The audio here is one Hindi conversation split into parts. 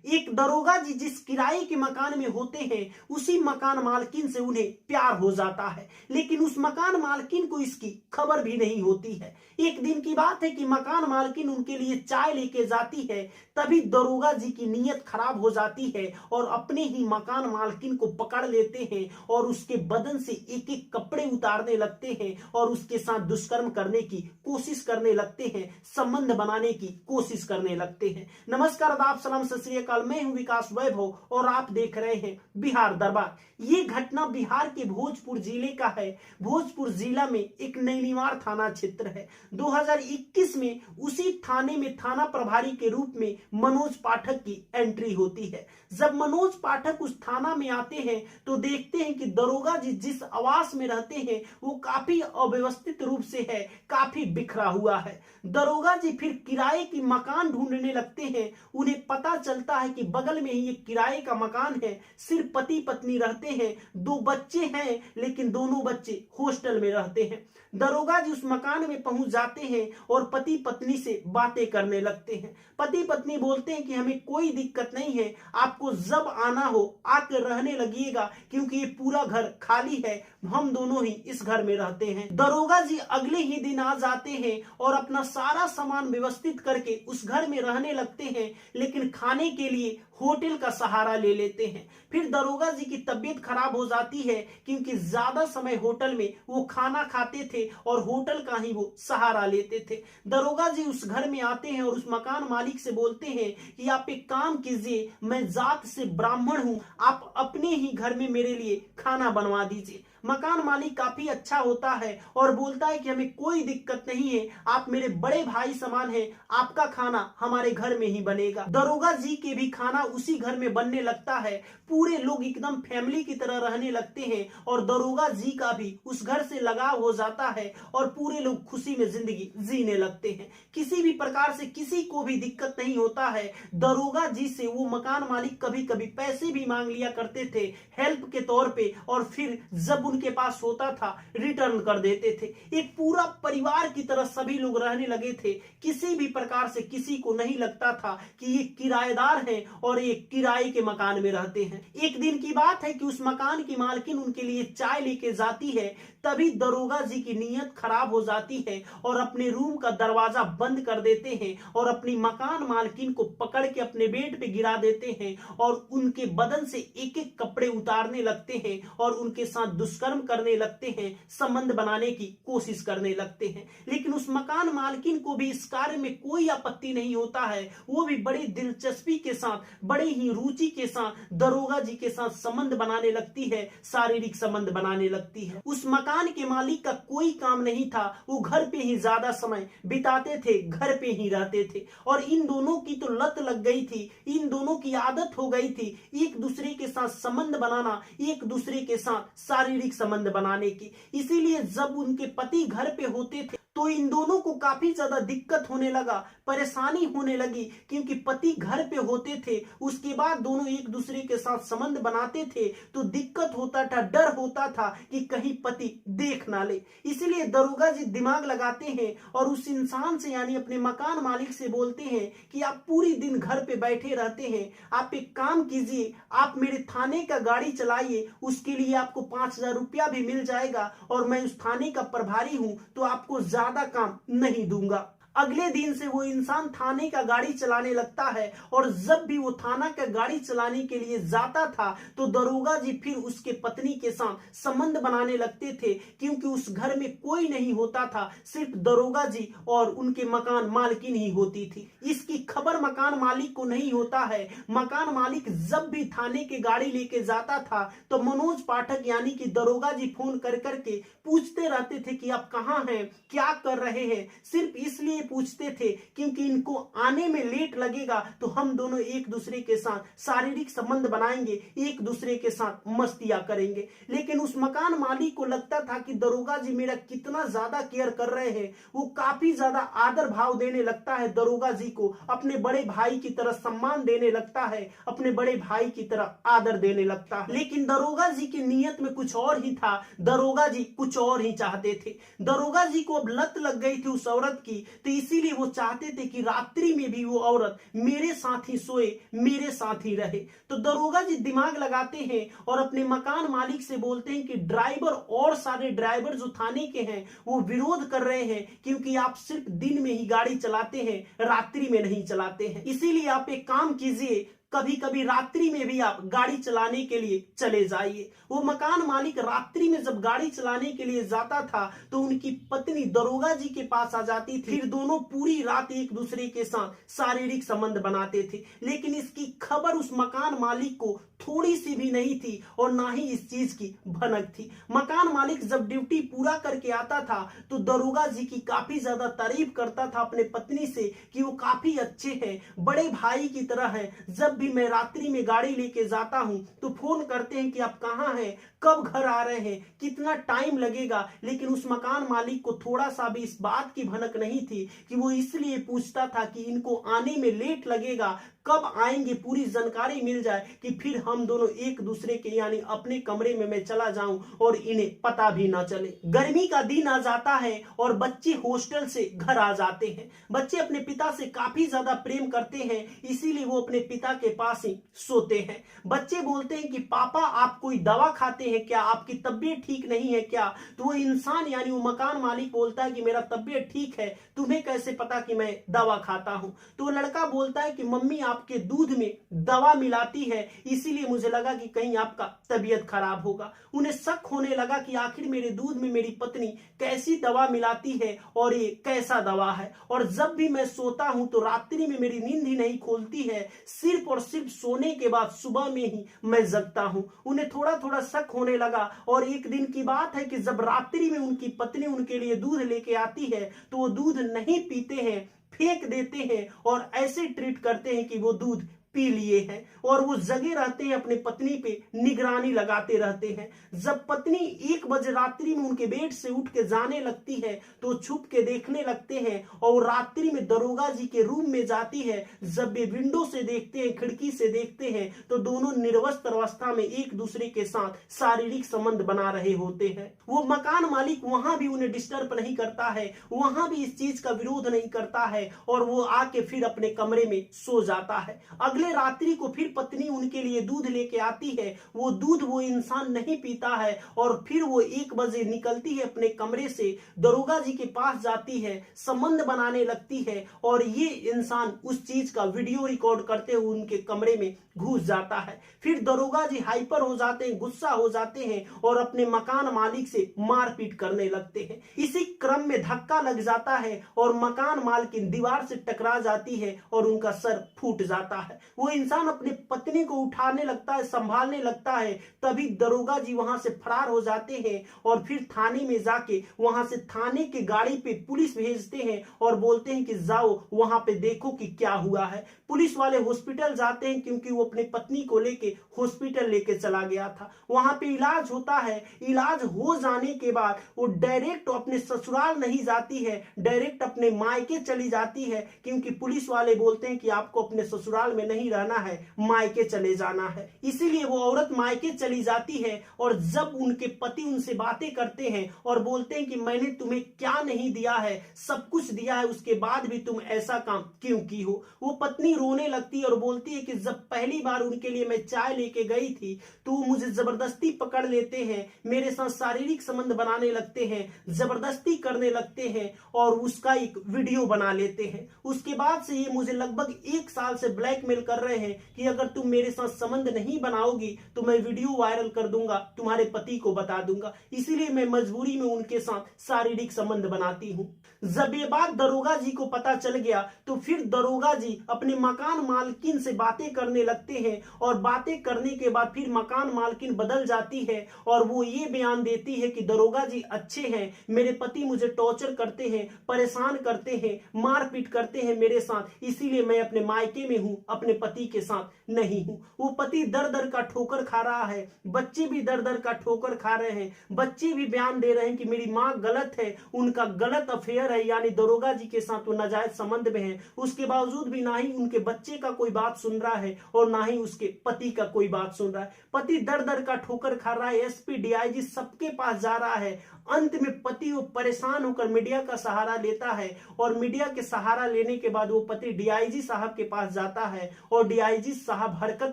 एक दरोगा जी जिस किराए के मकान में होते हैं उसी मकान मालकिन से उन्हें प्यार हो जाता है, लेकिन उस मकान मालकिन को इसकी खबर भी नहीं होती है। एक दिन की बात है कि मकान मालकिन उनके लिए चाय लेके जाती है, तभी दरोगा जी की नीयत खराब हो जाती है और अपने ही मकान मालकिन को पकड़ लेते हैं और उसके बदन से एक एक कपड़े उतारने लगते हैं और उसके साथ दुष्कर्म करने की कोशिश करने लगते हैं, संबंध बनाने की कोशिश करने लगते हैं। नमस्कार, आदाब, सलाम, सत श्री अकाल। मैं हूं विकास वैभव और आप देख रहे हैं बिहार दरबार। ये घटना बिहार के भोजपुर जिले का है। भोजपुर जिला में एक नैनीवार थाना क्षेत्र है। 2021 में उसी थाने में थाना प्रभारी के रूप में मनोज पाठक की एंट्री होती है। जब मनोज पाठक उस थाना में आते हैं तो देखते हैं कि दरोगा जी जिस आवास में रहते हैं वो काफी अव्यवस्थित रूप से है, काफी बिखरा हुआ है। दरोगा जी फिर किराए की मकान ढूंढने लगते हैं। उन्हें पता चलता है कि बगल में ही एक किराए का मकान है, सिर्फ पति पत्नी रहते हैं, 2 बच्चे हैं, लेकिन दोनों बच्चे हॉस्टल में रहते हैं। दरोगा जी उस मकान में पहुंच जाते हैं और पति पत्नी से बातें करने लगते हैं। पति पत्नी बोलते हैं कि हमें कोई दिक्कत नहीं है, आपको जब आना हो आकर रहने लगिएगा, क्योंकि ये पूरा घर खाली है, हम दोनों ही इस घर में रहते हैं। दरोगा जी अगले ही दिन आ जाते हैं और अपना सारा सामान व्यवस्थित करके उस घर में रहने लगते हैं, लेकिन खाने के लिए होटल का सहारा ले लेते हैं। फिर दरोगा जी की तबीयत खराब हो जाती है, क्योंकि ज्यादा समय होटल में वो खाना खाते थे और होटल का ही वो सहारा लेते थे। दरोगा जी उस घर में आते हैं और उस मकान मालिक से बोलते हैं कि आप एक काम कीजिए, मैं जात से ब्राह्मण हूं, आप अपने ही घर में मेरे लिए खाना बनवा दीजिए। मकान मालिक काफी अच्छा होता है और बोलता है कि हमें कोई दिक्कत नहीं है, आप मेरे बड़े भाई समान हैं, आपका खाना हमारे घर में ही बनेगा। दरोगा जी के भी खाना उसी घर में बनने लगता है। पूरे लोग एकदम फैमिली की तरह रहने लगते हैं और दरोगा जी का भी उस घर से लगाव हो जाता है और पूरे लोग खुशी में जिंदगी जीने लगते हैं। किसी भी प्रकार से किसी को भी दिक्कत नहीं होता है। दरोगा जी से वो मकान मालिक कभी कभी पैसे भी मांग लिया करते थे हेल्प के तौर पे, और फिर जब उनके पास होता था रिटर्न कर देते थे। एक पूरा परिवार की तरह सभी लोग रहने लगे थे। किसी भी प्रकार से किसी को नहीं लगता था कि ये किराएदार हैं और ये किराए के मकान में रहते हैं। एक दिन की बात है कि उस मकान की मालकिन उनके लिए चाय लेके जाती है, तभी दरोगा जी की नीयत खराब हो जाती है और अपने रूम का दरवाजा बंद कर देते हैं और अपनी मकान मालकिन को पकड़ के अपने बेड पे गिरा देते हैं और उनके बदन से एक एक कपड़े उतारने लगते हैं और उनके साथ दुष्कर्म करने लगते हैं, संबंध बनाने की कोशिश करने लगते हैं। लेकिन उस मकान मालकिन को भी इस कार्य में कोई आपत्ति नहीं होता है। वो भी बड़ी दिलचस्पी के साथ, बड़े ही रुचि के साथ दरोगा जी के साथ संबंध बनाने लगती है, शारीरिक संबंध बनाने लगती है। उस मकान के मालिक का कोई काम नहीं था, वो घर पे ही ज्यादा समय बिताते थे, घर पे ही रहते थे और इन दोनों की तो लत लग गई थी, इन दोनों की आदत हो गई थी एक दूसरे के साथ संबंध बनाना, एक दूसरे के साथ शारीरिक संबंध बनाने की। इसीलिए जब उनके पति घर पे होते थे तो इन दोनों को काफी ज्यादा दिक्कत होने लगा, परेशानी होने लगी, क्योंकि पति घर पे होते थे, उसके बाद दोनों एक दूसरे के साथ संबंध बनाते थे तो दिक्कत होता था, डर होता था कि कहीं पति देख ना ले। इसीलिए दरोगा जी दिमाग लगाते हैं और उस इंसान से यानी अपने मकान मालिक से बोलते हैं कि आप पूरी दिन घर पे बैठे रहते हैं, आप एक काम कीजिए, आप मेरे थाने का गाड़ी चलाइए, उसके लिए आपको 5,000 रुपया भी मिल जाएगा और मैं उस थाने का प्रभारी हूं तो आपको ज्यादा काम नहीं दूंगा। अगले दिन से वो इंसान थाने का गाड़ी चलाने लगता है और जब भी वो थाना का गाड़ी चलाने के लिए जाता था तो दरोगा जी फिर उसके पत्नी के साथ संबंध बनाने लगते थे, क्योंकि उस घर में कोई नहीं होता था, सिर्फ दरोगा जी और उनके मकान मालकिन ही होती थी। इसकी खबर मकान मालिक को नहीं होता है। मकान मालिक जब भी थाने के गाड़ी लेके जाता था तो मनोज पाठक यानी कि दरोगा जी फोन कर करके पूछते रहते थे कि आप कहाँ हैं, क्या कर रहे हैं, सिर्फ इसलिए पूछते थे क्योंकि इनको आने में लेट लगेगा तो हम दोनों एक दूसरे के साथ शारीरिक संबंध बनाएंगे, एक दूसरे के साथ मस्तियां करेंगे। लेकिन उस मकान मालिक को लगता था कि दरोगा जी मेरा कितना ज्यादा केयर कर रहे हैं, वो काफी ज्यादा आदर भाव देने लगता है दरोगा जी को, अपने बड़े भाई की तरह सम्मान देने लगता है, अपने बड़े भाई की तरह आदर देने लगता है। लेकिन दरोगा जी की नीयत में कुछ और ही था, दरोगा जी कुछ और ही चाहते थे। दरोगा जी को अब लत लग गई थी उस औरत की, तो इसीलिए वो चाहते थे कि रात्रि में भी वो औरत मेरे साथ ही सोए, मेरे साथ ही रहे। तो दरोगा जी दिमाग लगाते हैं और अपने मकान मालिक से बोलते हैं कि ड्राइवर और सारे ड्राइवर जो थाने के हैं वो विरोध कर रहे हैं, क्योंकि आप सिर्फ दिन में ही गाड़ी चलाते हैं, रात्रि में नहीं चलाते हैं। इसीलिए आप एक काम कीजिए, कभी कभी रात्रि में भी आप गाड़ी चलाने के लिए चले जाइए। वो मकान मालिक रात्रि में जब गाड़ी चलाने के लिए जाता था तो उनकी पत्नी दरोगा जी के पास आ जाती थी। फिर दोनों पूरी रात एक दूसरे के साथ शारीरिक संबंध बनाते थे, लेकिन इसकी खबर उस मकान मालिक को थोड़ी सी भी नहीं थी और ना ही इस चीज की भनक थी। मकान मालिक जब ड्यूटी पूरा करके आता था तो दरोगा जी की काफी ज्यादा तारीफ करता था अपने पत्नी से कि वो काफी अच्छे हैं, बड़े भाई की तरह हैं। जब भी मैं रात्रि में गाड़ी लेके जाता हूं तो फोन करते हैं कि आप कहां हैं, कब घर आ रहे हैं, कितना टाइम लगेगा। लेकिन उस मकान मालिक को थोड़ा सा भी इस बात की भनक नहीं थी कि वो इसलिए पूछता था कि इनको आने में लेट लगेगा, कब आएंगे पूरी जानकारी मिल जाए कि फिर हम दोनों एक दूसरे के यानी अपने कमरे में मैं चला जाऊं और इन्हें पता भी ना चले। गर्मी का दिन आ जाता है और बच्चे हॉस्टल से घर आ जाते हैं। बच्चे अपने पिता से काफी ज्यादा प्रेम करते हैं, इसीलिए वो अपने पिता के पास ही सोते हैं। बच्चे बोलते हैं कि पापा आप कोई दवा खाते हैं क्या, आपकी तबीयत ठीक नहीं है क्या? तो वो इंसान यानी वो मकान मालिक बोलता है कि मेरा तबीयत ठीक है, तुम्हें कैसे पता कि मैं दवा खाता हूं? तो लड़का बोलता है कि मम्मी आपके दूध में दवा मिलाती है, इसीलिए मुझे लगा कि कहीं आपका तबीयत खराब होगा। उन्हें शक होने लगा कि आखिर मेरे दूध में मेरी पत्नी कैसी दवा मिलाती है और ये कैसा दवा है। और जब भी मैं सोता हूं तो रात्रि में मेरी नींद ही नहीं खुलती है, सिर्फ और सिर्फ सोने के बाद सुबह में ही मैं जगता हूं। उन्हें थोड़ा थोड़ा शक होने लगा और एक दिन की बात है कि जब रात्रि में उनकी पत्नी उनके लिए दूध लेके आती है तो वो दूध नहीं पीते हैं, फेंक देते हैं और ऐसे ट्रीट करते हैं कि वो दूध पी लिए हैं और वो जगे रहते हैं, अपने पत्नी पे निगरानी लगाते रहते हैं। जब पत्नी 1 बजे रात्रि में उनके बेड से उठ के जाने लगती है तो छुप के देखने लगते हैं और रात्रि में दरोगा जी के रूम में जाती है। जब वे विंडो से देखते हैं, खिड़की से देखते हैं तो दोनों निर्वस्त्र अवस्था में एक दूसरे के साथ शारीरिक संबंध बना रहे होते हैं। वो मकान मालिक वहां भी उन्हें डिस्टर्ब नहीं करता है, वहां भी इस चीज का विरोध नहीं करता है और वो आके फिर अपने कमरे में सो जाता है। अगले रात्रि को फिर पत्नी उनके लिए दूध लेके आती है। वो दूध वो इंसान नहीं पीता है और फिर वो 1 बजे निकलती है अपने कमरे से, दरोगा जी के पास जाती है, संबंध बनाने लगती है और ये इंसान उस चीज का वीडियो रिकॉर्ड करते हुए उनके कमरे में घुस जाता है। फिर दरोगा जी हाइपर हो जाते हैं, गुस्सा हो जाते हैं और अपने मकान मालिक से मारपीट करने लगते हैं। इसी क्रम में धक्का लग जाता है और मकान मालकिन दीवार से टकरा जाती है और उनका सर फूट जाता है। वो इंसान अपनी पत्नी को उठाने लगता है, संभालने लगता है, तभी दरोगा जी वहां से फरार हो जाते हैं और फिर थाने में जाके वहां से थाने की गाड़ी पे पुलिस भेजते हैं और बोलते हैं कि जाओ वहां पे देखो कि क्या हुआ है। पुलिस वाले हॉस्पिटल जाते हैं क्योंकि वो अपनी पत्नी को लेके हॉस्पिटल लेके चला गया था। वहां पे इलाज होता है। इलाज हो जाने के बाद वो डायरेक्ट अपने ससुराल नहीं जाती है, डायरेक्ट अपने मायके चली जाती है, क्योंकि पुलिस वाले बोलते हैं कि आपको अपने ससुराल में नहीं रहना है, मायके चले जाना है। इसीलिए वो औरत मायके चली जाती है और जब उनके पति उनसे बातें करते हैं और बोलते हैं कि मैंने तुम्हें क्या नहीं दिया है, सब कुछ दिया है, उसके बाद भी तुम ऐसा काम क्यों की हो? वो पत्नी रोने लगती है और बोलती है कि जब पहली बार उनके लिए मैं चाय लेके गई थी तो वो मुझे जबरदस्ती पकड़ लेते हैं, मेरे साथ शारीरिक संबंध बनाने लगते हैं, जबरदस्ती करने लगते हैं और उसका एक वीडियो बना लेते हैं। उसके बाद से ये मुझे लगभग 1 साल से ब्लैकमेल कर रहे हैं कि अगर तुम मेरे साथ संबंध नहीं बनाओगी तो मैं वीडियो वायरल कर दूंगा, तुम्हारे पति को बता दूंगा। इसीलिए मैं मजबूरी में उनके साथ शारीरिक संबंध बनाती हूँ। जब ये बात दरोगा जी को पता चल गया तो फिर दरोगा जी अपने मकान मालकिन से बातें करने लगते हैं और बातें करने के बाद फिर मकान मालकिन बदल जाती है और वो ये बयान देती है कि दरोगा जी अच्छे हैं, मेरे पति मुझे टॉर्चर करते हैं, परेशान करते हैं, मारपीट करते हैं मेरे साथ, इसीलिए मैं अपने मायके में हूँ, अपने पति के साथ नहीं हूं। वो पति दर दर का ठोकर खा रहा है, बच्चे भी दर दर का ठोकर खा रहे हैं, बच्चे भी बयान दे रहे हैं कि मेरी माँ गलत है, उनका गलत अफेयर है, यानी दरोगा जी के साथ वो नाजायज संबंध में है। उसके बावजूद भी ना ही उनके बच्चे का कोई बात सुन रहा है और ना ही उसके पति का कोई बात सुन रहा है। पति दर दर का ठोकर खा रहा है, एसपी डीआईजी सबके पास जा रहा है। अंत में पति वो परेशान होकर मीडिया का सहारा लेता है और मीडिया के सहारा लेने के बाद वो पति डीआईजी साहब के पास जाता है और डीआईजी साहब हरकत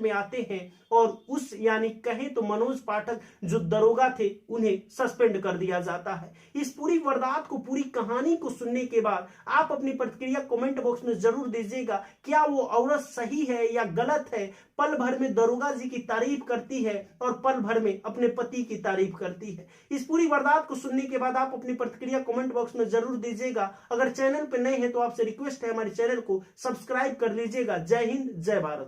में आते हैं और उस यानी कहें तो मनोज पाठक जो दरोगा थे उन्हें सस्पेंड कर दिया जाता है। इस पूरी वारदात को, पूरी कहानी को सुनने के बाद आप अपनी प्रतिक्रिया कमेंट बॉक्स में जरूर दीजिएगा। क्या वो औरत सही है या गलत है? पल भर में दरोगा जी की तारीफ करती है और पल भर में अपने पति की तारीफ करती है। इस पूरी वारदात को सुनने के बाद आप अपनी प्रतिक्रिया कमेंट बॉक्स में जरूर दीजिएगा। अगर चैनल पर नए हैं तो आपसे रिक्वेस्ट है हमारे चैनल को सब्सक्राइब कर लीजिएगा। जय हिंद, जय भारत।